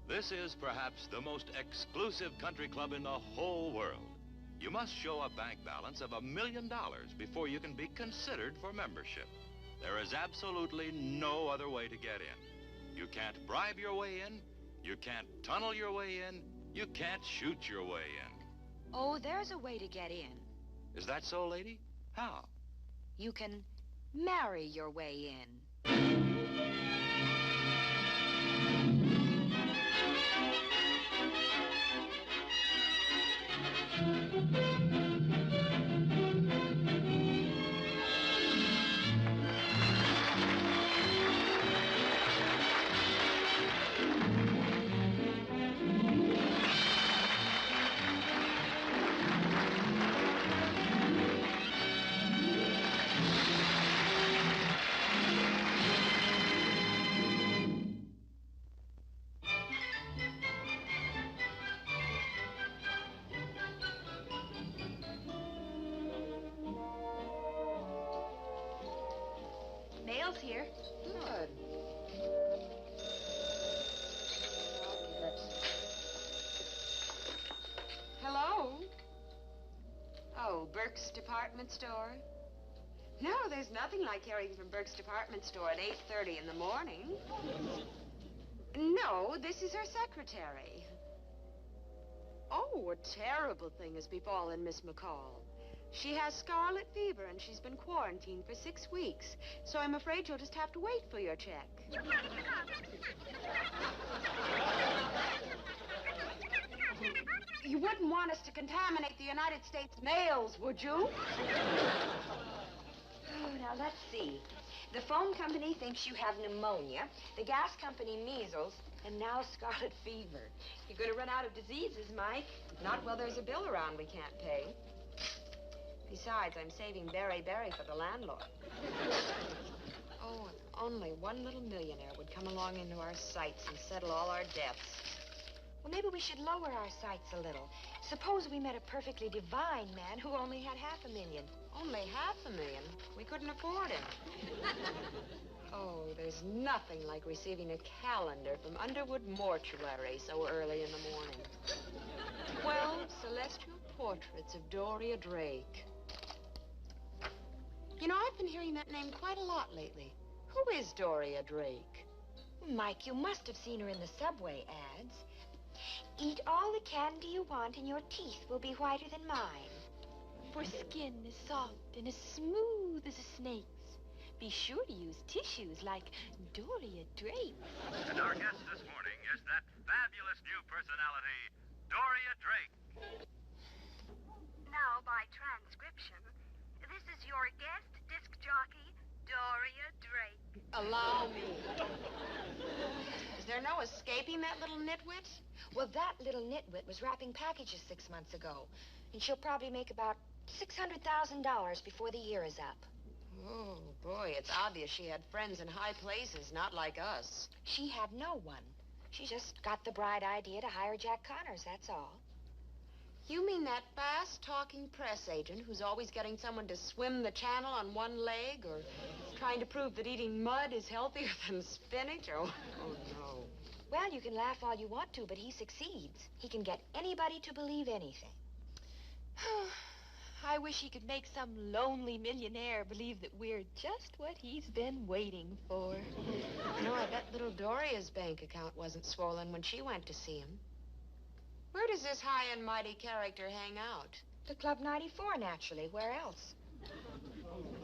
This is perhaps the most exclusive country club in the whole world. You must show a bank balance of $1 million before you can be considered for membership. There is absolutely no other way to get in. You can't bribe your way in. You can't tunnel your way in. You can't shoot your way in. Oh, there's a way to get in. Is that so, lady? How? You can marry your way in. Mail's here. Good. Hello? Oh, Burke's department store? No, there's nothing like hearing from Burke's department store at 8:30 in the morning. No, this is her secretary. Oh, a terrible thing has befallen Miss McCall. She has scarlet fever, and she's been quarantined for 6 weeks. So I'm afraid you'll just have to wait for your check. You wouldn't want us to contaminate the United States mails, would you? Oh, now, let's see. The phone company thinks you have pneumonia, the gas company measles, and now scarlet fever. You're going to run out of diseases, Mike. Not while there's a bill around we can't pay. Besides, I'm saving Berry for the landlord. Oh, if only one little millionaire would come along into our sights and settle all our debts. Well, maybe we should lower our sights a little. Suppose we met a perfectly divine man who only had $500,000. Only $500,000? We couldn't afford him. Oh, there's nothing like receiving a calendar from Underwood Mortuary so early in the morning. 12 celestial portraits of Doria Drake. You know, I've been hearing that name quite a lot lately. Who is Doria Drake? Mike, you must have seen her in the subway ads. Eat all the candy you want and your teeth will be whiter than mine. For skin as soft and as smooth as a snake's. Be sure to use tissues like Doria Drake. And our guest this morning is that fabulous new personality, Doria Drake. Now, by transcription, this is your guest disc jockey, Doria Drake. Allow me. Is there no escaping that little nitwit? Well, that little nitwit was wrapping packages 6 months ago, and she'll probably make about $600,000 before the year is up. Oh, boy, it's obvious she had friends in high places, not like us. She had no one. She just got the bright idea to hire Jack Connors, that's all. You mean that fast-talking press agent who's always getting someone to swim the channel on one leg, or trying to prove that eating mud is healthier than spinach? Oh, no. Well, you can laugh all you want to, but he succeeds. He can get anybody to believe anything. I wish he could make some lonely millionaire believe that we're just what he's been waiting for. No, I bet little Doria's bank account wasn't swollen when she went to see him. Where does this high and mighty character hang out? The Club 94, naturally. Where else?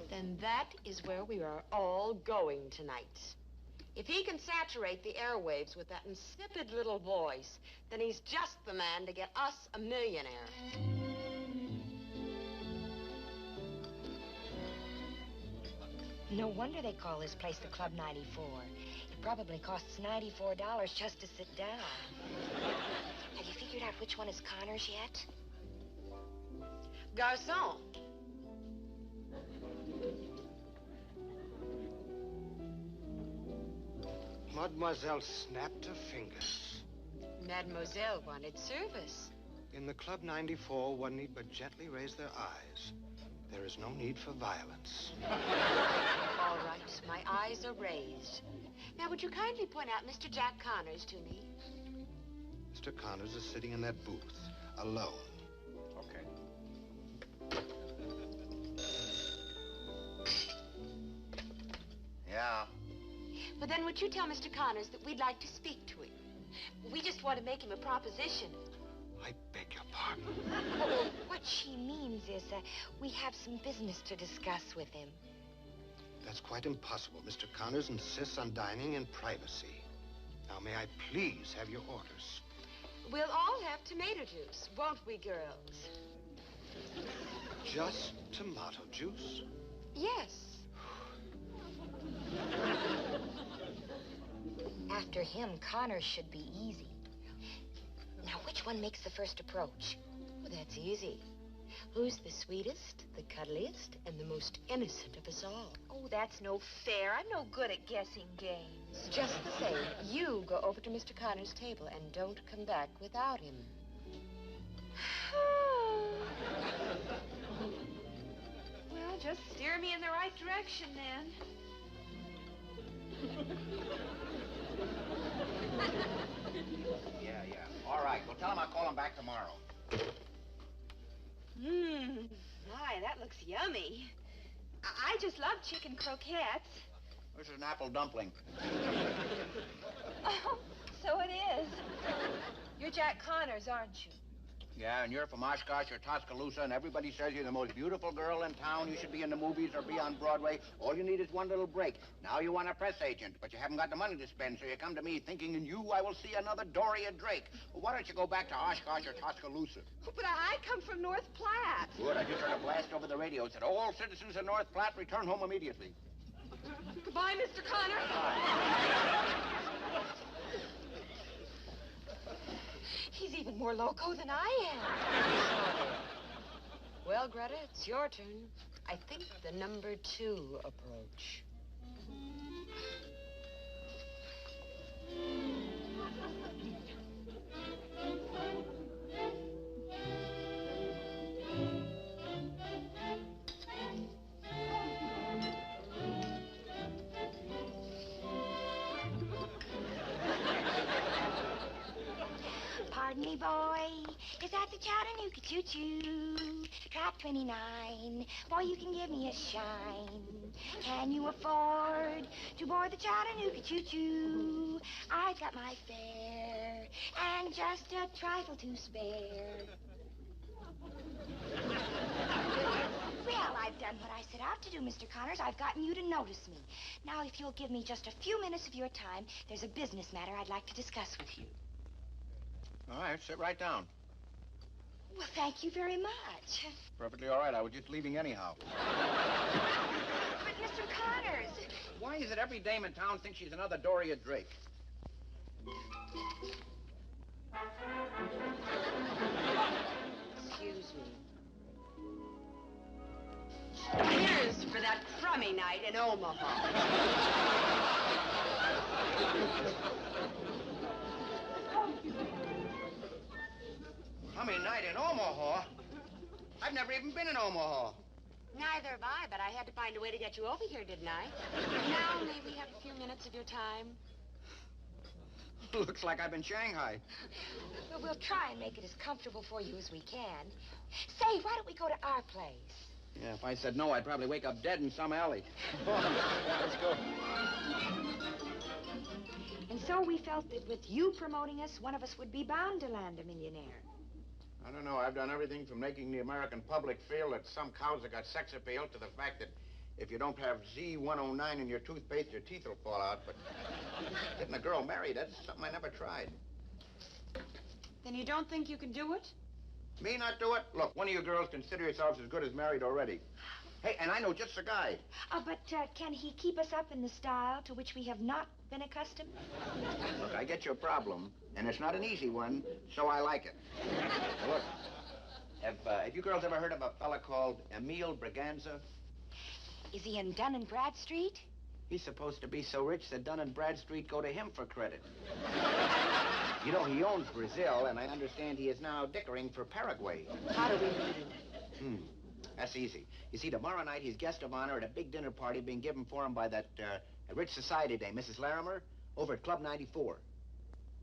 Then that is where we are all going tonight. If he can saturate the airwaves with that insipid little voice, then he's just the man to get us a millionaire. No wonder they call this place the Club 94. It probably costs $94 just to sit down. Have you figured out which one is Connors yet? Garçon. Mademoiselle snapped her fingers. Mademoiselle wanted service. In the Club 94, one need but gently raise their eyes. There is no need for violence. All right, my eyes are raised. Now, would you kindly point out Mr. Jack Connors to me? Mr. Connors is sitting in that booth, alone. Okay. Yeah. Well, then would you tell Mr. Connors that we'd like to speak to him? We just want to make him a proposition. I beg your pardon. What she means is we have some business to discuss with him. That's quite impossible. Mr. Connors insists on dining in privacy. Now, may I please have your orders? We'll all have tomato juice, won't we, girls? Just tomato juice? Yes. After him, Connors should be easy. Now, which one makes the first approach? Well, that's easy. Who's the sweetest, the cuddliest, and the most innocent of us all? Oh, that's no fair. I'm no good at guessing games. Just the same, you go over to Mr. Connors' table and don't come back without him. Well, just steer me in the right direction, then. Yeah. All right. Well, tell him I'll call him back tomorrow. My, that looks yummy. I just love chicken croquettes. This is an apple dumpling. Oh, so it is. You're Jack Connors, aren't you? Yeah, and you're from Oshkosh or Tuscaloosa, and everybody says you're the most beautiful girl in town. You should be in the movies or be on Broadway. All you need is one little break. Now you want a press agent, but you haven't got the money to spend, so you come to me thinking in you I will see another Doria Drake. Well, why don't you go back to Oshkosh or Tuscaloosa? But I come from North Platte. Good, I just heard a blast over the radio. Said all citizens of North Platte return home immediately. Goodbye, Mr. Connors. He's even more loco than I am. Well, Greta, it's your turn. I think the number 2 approach. Pardon me, boy. Is that the Chattanooga choo-choo? Track 29. Boy, you can give me a shine. Can you afford to board the Chattanooga choo-choo? I've got my fare and just a trifle to spare. Well, I've done what I set out to do, Mr. Connors. I've gotten you to notice me. Now, if you'll give me just a few minutes of your time, there's a business matter I'd like to discuss with you. All right, sit right down. Well, thank you very much. Perfectly all right. I was just leaving anyhow. But, Mr. Connors... Why is it every dame in town thinks she's another Doria Drake? Excuse me. Here's for that crummy night in Omaha. Crummy night in Omaha? I've never even been in Omaha. Neither have I, but I had to find a way to get you over here, didn't I? Now, may we have a few minutes of your time? Looks like I'm in Shanghai. Well, we'll try and make it as comfortable for you as we can. Say, why don't we go to our place? Yeah, if I said no, I'd probably wake up dead in some alley. Let's go. And so we felt that with you promoting us, one of us would be bound to land a millionaire. I don't know. I've done everything from making the American public feel that some cows have got sex appeal to the fact that if you don't have Z109 in your toothpaste, your teeth will fall out. But getting a girl married, that's something I never tried. Then you don't think you can do it? Me not do it? Look, one of you girls consider yourselves as good as married already. Hey, and I know just the guy. But can he keep us up in the style to which we have not been accustomed? Look, I get your problem, and it's not an easy one, so I like it. Now, look, have you girls ever heard of a fella called Emil Braganza? Is he in Dun and Bradstreet? He's supposed to be so rich that Dun and Bradstreet go to him for credit. You know, he owns Brazil, and I understand he is now dickering for Paraguay. How do we meet him? That's easy. You see, tomorrow night he's guest of honor at a big dinner party being given for him by that rich society dame, Mrs. Larimer, over at Club 94.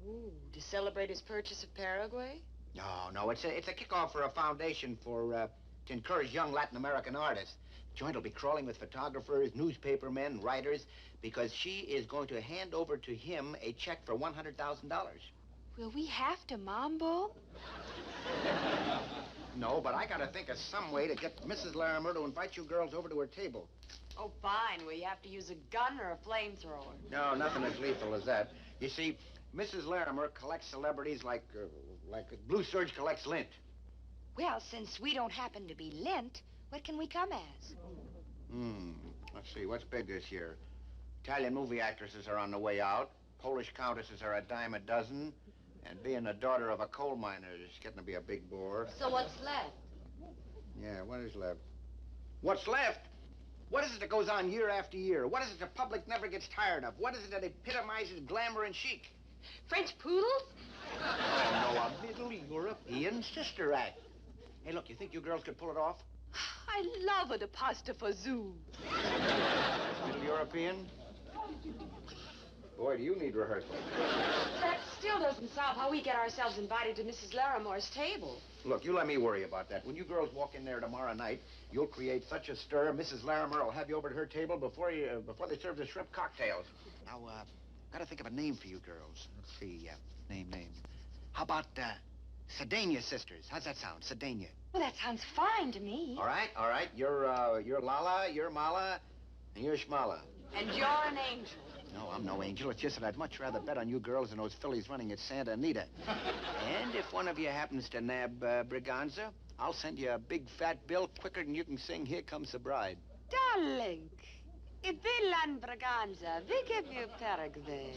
Ooh, to celebrate his purchase of Paraguay? No, it's a kickoff for a foundation for to encourage young Latin American artists. The joint will be crawling with photographers, newspapermen, writers, because she is going to hand over to him a check for $100,000. Will we have to mambo? No, but I gotta think of some way to get Mrs. Larimer to invite you girls over to her table. Oh, fine. Will you have to use a gun or a flamethrower? No, nothing as lethal as that. You see, Mrs. Larimer collects celebrities like Blue Surge collects lint. Well, since we don't happen to be lint, what can we come as? Let's see, what's big this year? Italian movie actresses are on the way out. Polish countesses are a dime a dozen. And being the daughter of a coal miner is getting to be a big bore. So what's left? Yeah, what is left? What's left? What is it that goes on year after year? What is it the public never gets tired of? What is it that epitomizes glamour and chic? French poodles? Oh, no, a Middle European sister act. Hey, look, you think you girls could pull it off? I love the pasta fazool. Middle European? Boy, do you need rehearsal. That still doesn't solve how we get ourselves invited to Mrs. Larimer's table. Look, you let me worry about that. When you girls walk in there tomorrow night, you'll create such a stir, Mrs. Larimer will have you over to her table before they serve the shrimp cocktails. Now, gotta think of a name for you girls. Let's see, name. How about, Sedania Sisters? How's that sound? Sedania. Well, that sounds fine to me. All right. You're Lala, you're Mala, and you're Shmala. And you're an angel. No, I'm no angel. It's just that I'd much rather bet on you girls than those fillies running at Santa Anita. And if one of you happens to nab Braganza, I'll send you a big fat bill quicker than you can sing Here Comes the Bride. Darling, if we land Braganza, we give you Paraguay.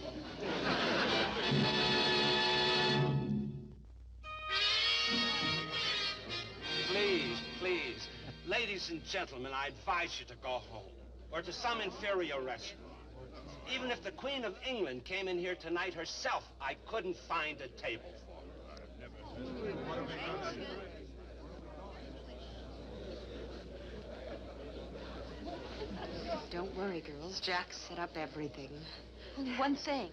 Please, ladies and gentlemen, I advise you to go home or to some inferior restaurant. Even if the Queen of England came in here tonight herself, I couldn't find a table for her. Don't worry, girls. Jack set up everything. Only one thing.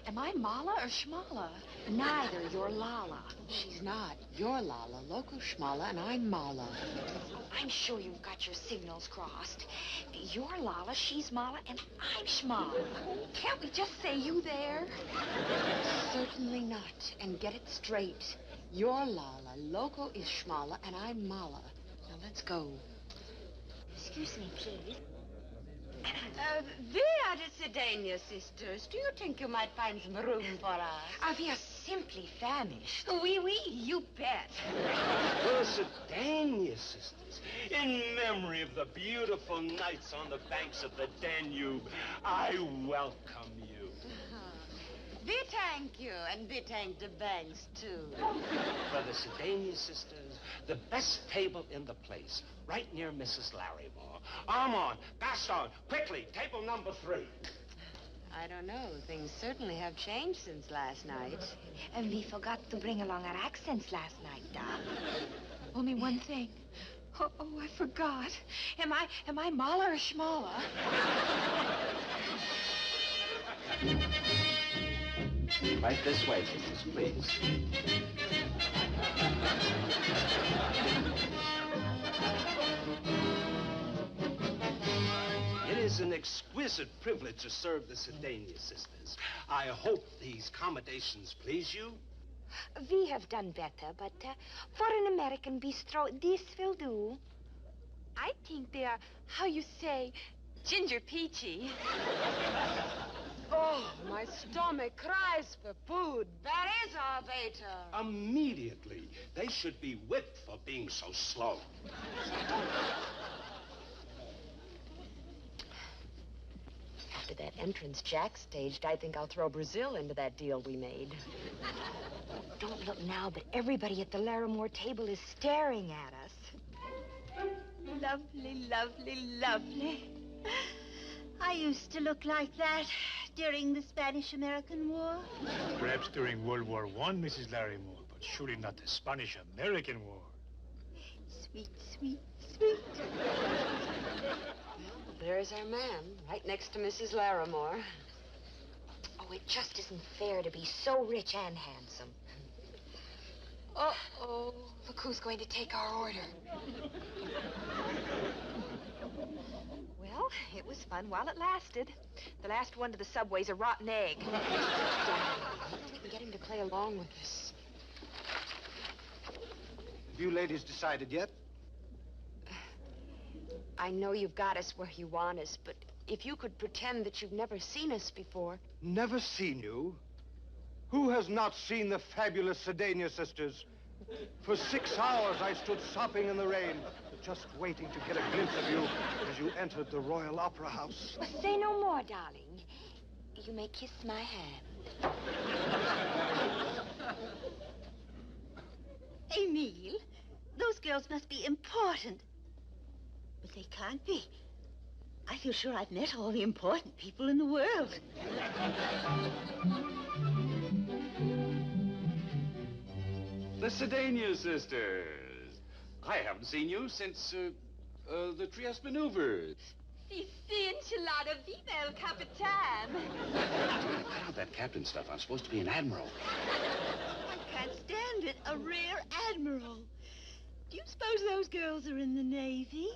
Am I Mala or Shmala? Neither. You're Lala. She's not. You're Lala, Loco Shmala, and I'm Mala. I'm sure you've got your signals crossed. You're Lala, she's Mala, and I'm Shmala. Can't we just say you there? Certainly not. And get it straight. You're Lala, Loco is Shmala, and I'm Mala. Now let's go. Excuse me, please. We are the Sedania sisters. Do you think you might find some room for us? We are simply famished. Oui, you bet. The Sedania sisters, in memory of the beautiful nights on the banks of the Danube, I welcome you. We thank you, and we thank the banks, too. For the Sedania sisters, the best table in the place, right near Mrs. Larrymore. Armand, Gaston, quickly, table number 3. I don't know. Things certainly have changed since last night. And we forgot to bring along our accents last night, Doc. Only one thing. Oh, I forgot. Am I Mala or Shmala? Right this way, please. It is an exquisite privilege to serve the Sedania sisters. I hope these accommodations please you. We have done better, but for an American bistro, this will do. I think they are, how you say, ginger peachy. Oh, my stomach cries for food. That is our waiter. Immediately. They should be whipped for being so slow. After that entrance Jack staged, I think I'll throw Brazil into that deal we made. Don't look now, but everybody at the Larimore table is staring at us. Lovely, lovely, lovely. I used to look like that during the Spanish-American War. Perhaps during World War I, Mrs. Larrymore, but surely not the Spanish-American War. Sweet, sweet, sweet. There's our man, right next to Mrs. Larimore. Oh, it just isn't fair to be so rich and handsome. Uh-oh. Look who's going to take our order. Well, it was fun while it lasted. The last one to the subway's a rotten egg. Maybe we can get him to play along with us. Have you ladies decided yet? I know you've got us where you want us, but if you could pretend that you've never seen us before. Never seen you? Who has not seen the fabulous Sedania sisters? For 6 hours I stood sopping in the rain, just waiting to get a glimpse of you as you entered the Royal Opera House. Well, say no more, darling. You may kiss my hand. Emile, those girls must be important. But they can't be. I feel sure I've met all the important people in the world. The Sedania sisters. I haven't seen you since, the Trieste maneuver. Si, enchilada viva el capitan. Cut out that captain stuff. I'm supposed to be an admiral. I can't stand it. A rear admiral. Do you suppose those girls are in the Navy?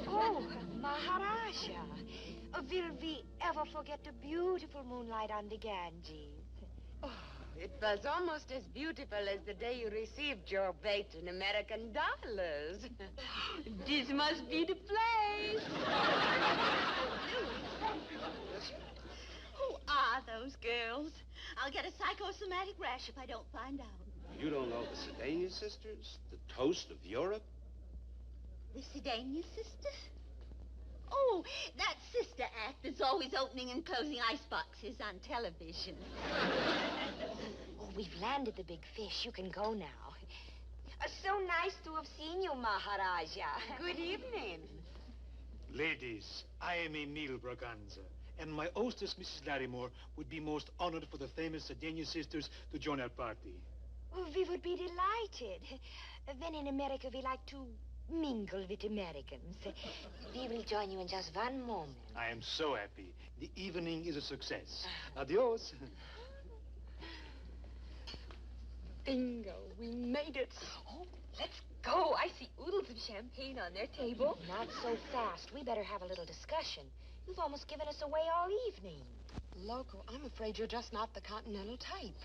Oh, Maharaja. Will we ever forget the beautiful moonlight on the Ganges? Oh, it was almost as beautiful as the day you received your bait in American dollars. This must be the place. Who are those girls? I'll get a psychosomatic rash if I don't find out. You don't know the Sedania sisters? The toast of Europe? The Sedania sisters? Oh, that sister act that's always opening and closing iceboxes on television. Oh, we've landed the big fish. You can go now. So nice to have seen you, Maharaja. Good evening. Ladies, I am Emile Braganza, and my hostess, Mrs. Larrimore, would be most honored for the famous Sedania sisters to join our party. Oh, we would be delighted. Then in America, we like to mingle with Americans. We will join you in just one moment. I am so happy. The evening is a success. Adios. Bingo, we made it. Oh, let's go. I see oodles of champagne on their table. Not so fast. We better have a little discussion. You've almost given us away all evening. Loco, I'm afraid you're just not the continental type.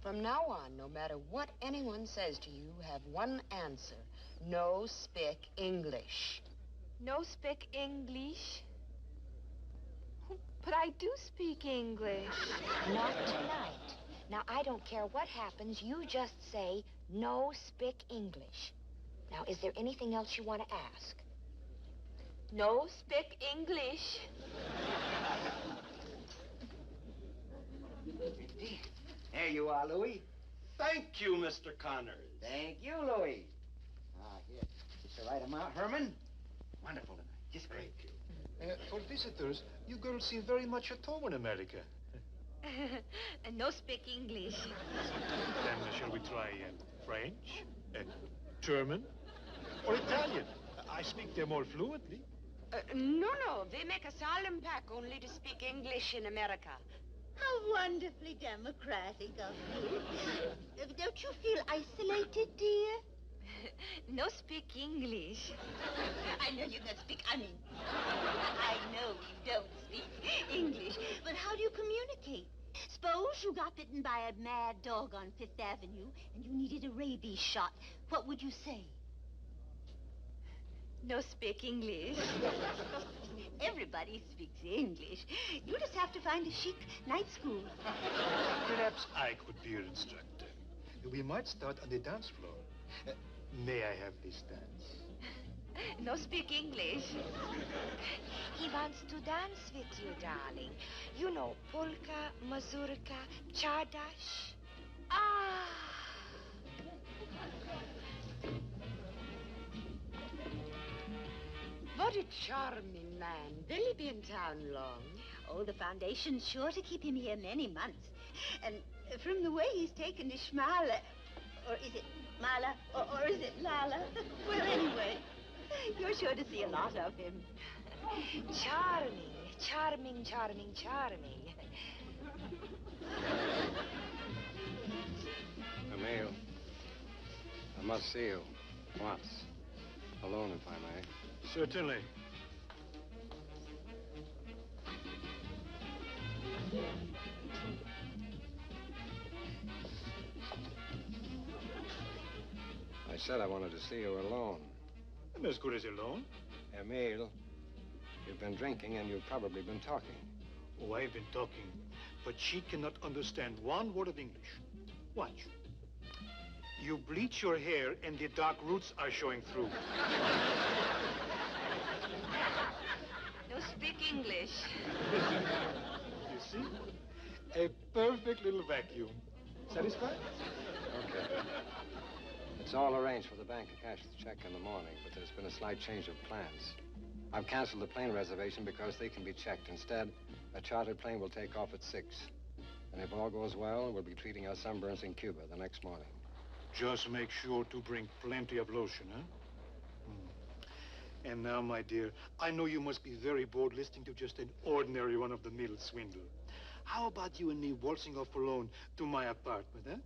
From now on, no matter what anyone says to you, have one answer. No speak English. No speak English? But I do speak English. Not tonight. Now, I don't care what happens. You just say, no speak English. Now, is there anything else you want to ask? No speak English. There you are, Louis. Thank you, Mr. Connors. Thank you, Louis. Here. It's the right amount, Herman. Wonderful tonight. Just great. For visitors, you girls seem very much at home in America. No speak English. Then shall we try French, German, or Italian? I speak them all fluently. No. They make us all unpack only to speak English in America. How wonderfully democratic of you. Don't you feel isolated, dear? No speak English. I know you don't speak, I know you don't speak English, but how do you communicate? Suppose you got bitten by a mad dog on Fifth Avenue and you needed a rabies shot. What would you say? No speak English. Everybody speaks English. You just have to find a chic night school. Perhaps I could be your instructor. We might start on the dance floor. May I have this dance? No speak English. He wants to dance with you, darling. You know, polka, mazurka, chardash. Ah! What a charming man. Will he be in town long? Oh, the foundation's sure to keep him here many months. And from the way he's taken to Schmala, or is it Mala, or is it Lala? Well, anyway, You're sure to see a lot of him. Charming, charming, charming, charming. Emil, I must see you once. Alone, if I may. Certainly. I said I wanted to see you alone. I'm as good as alone. Emil, you've been drinking and you've probably been talking. Oh, I've been talking, but she cannot understand one word of English. Watch. You bleach your hair and the dark roots are showing through. No speak English. You see? A perfect little vacuum. Satisfied? Okay. It's all arranged for the bank to cash the check in the morning, but there's been a slight change of plans. I've canceled the plane reservation because they can be checked. Instead, a chartered plane will take off at 6. And if all goes well, we'll be treating our sunburns in Cuba the next morning. Just make sure to bring plenty of lotion, huh? And now, my dear, I know you must be very bored listening to just an ordinary run-of-the-mill swindle. How about you and me waltzing off alone to my apartment, huh?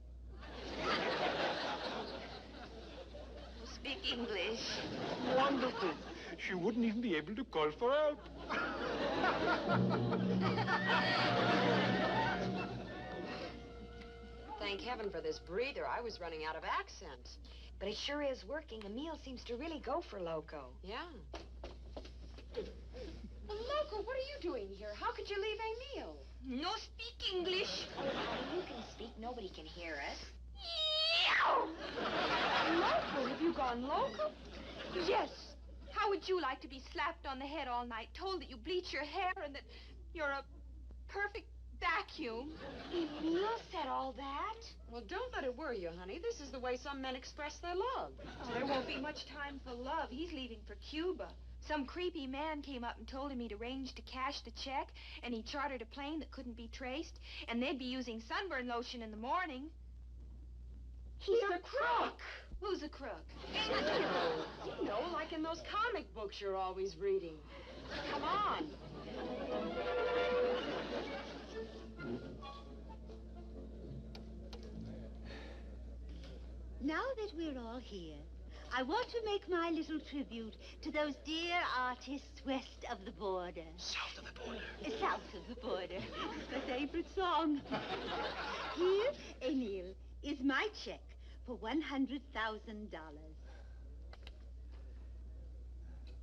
No speak English. Wonderful. She wouldn't even be able to call for help. Thank heaven for this breather. I was running out of accent. But it sure is working. Emil seems to really go for Loco. Yeah. Well, Loco, what are you doing here? How could you leave Emil? No speak English. Oh, honey, you can speak. Nobody can hear us. Loco, have you gone loco? Yes. How would you like to be slapped on the head all night, told that you bleach your hair and that you're a perfect vacuum? Emil said all that? Well, don't let it worry you, honey. This is the way some men express their love. Oh, there won't be much time for love. He's leaving for Cuba. Some creepy man came up and told him he'd arranged to cash the check, and he chartered a plane that couldn't be traced, and they'd be using sunburn lotion in the morning. He's a crook. Who's a crook? Emil. You know, like in those comic books you're always reading. Come on. Now that we're all here, I want to make my little tribute to those dear artists west of the border. South of the border. South of the border. My favorite song. Here, Emil, is my check for $100,000.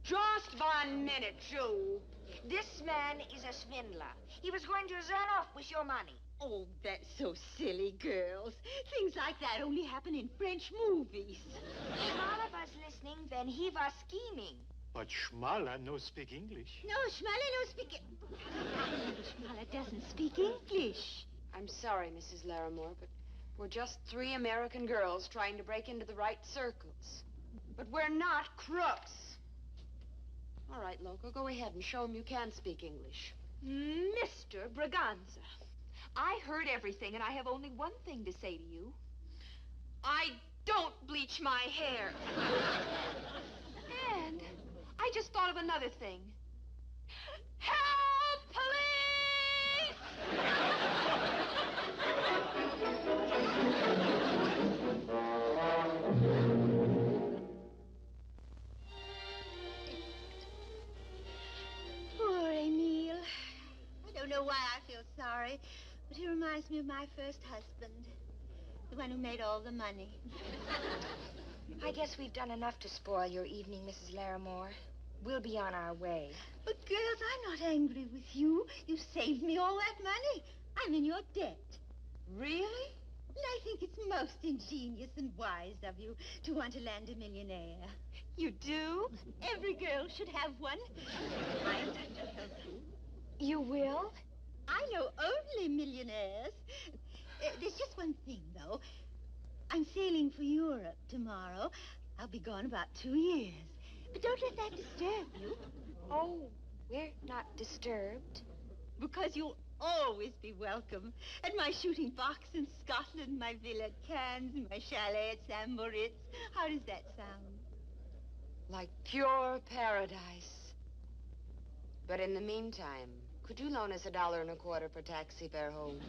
Just 1 minute, Joe. This man is a swindler. He was going to run off with your money. Oh, that's so silly, girls. Things like that only happen in French movies. Schmala was listening when he was scheming. But Schmala no speak English. No, Schmala no speak... Schmala doesn't speak English. I'm sorry, Mrs. Larimore, but we're just 3 American girls trying to break into the right circles. But we're not crooks. All right, Loco, go ahead and show them you can speak English. Mr. Braganza, I heard everything, and I have only one thing to say to you. I don't bleach my hair. And I just thought of another thing. Help, police! Poor Emil. I don't know why I feel sorry, but he reminds me of my first husband, the one who made all the money. I guess we've done enough to spoil your evening, Mrs. Larimore. We'll be on our way. But, girls, I'm not angry with you. You saved me all that money. I'm in your debt. Really? And I think it's most ingenious and wise of you to want to land a millionaire. You do? Every girl should have one. I'm going to help you. You will? I know only millionaires. There's just one thing, though. I'm sailing for Europe tomorrow. I'll be gone about 2 years. But don't let that disturb you. Oh, we're not disturbed. Because you'll always be welcome. At my shooting box in Scotland, my villa at Cannes, my chalet at St. Moritz. How does that sound? Like pure paradise. But in the meantime, could you loan us $1.25 for taxi fare home?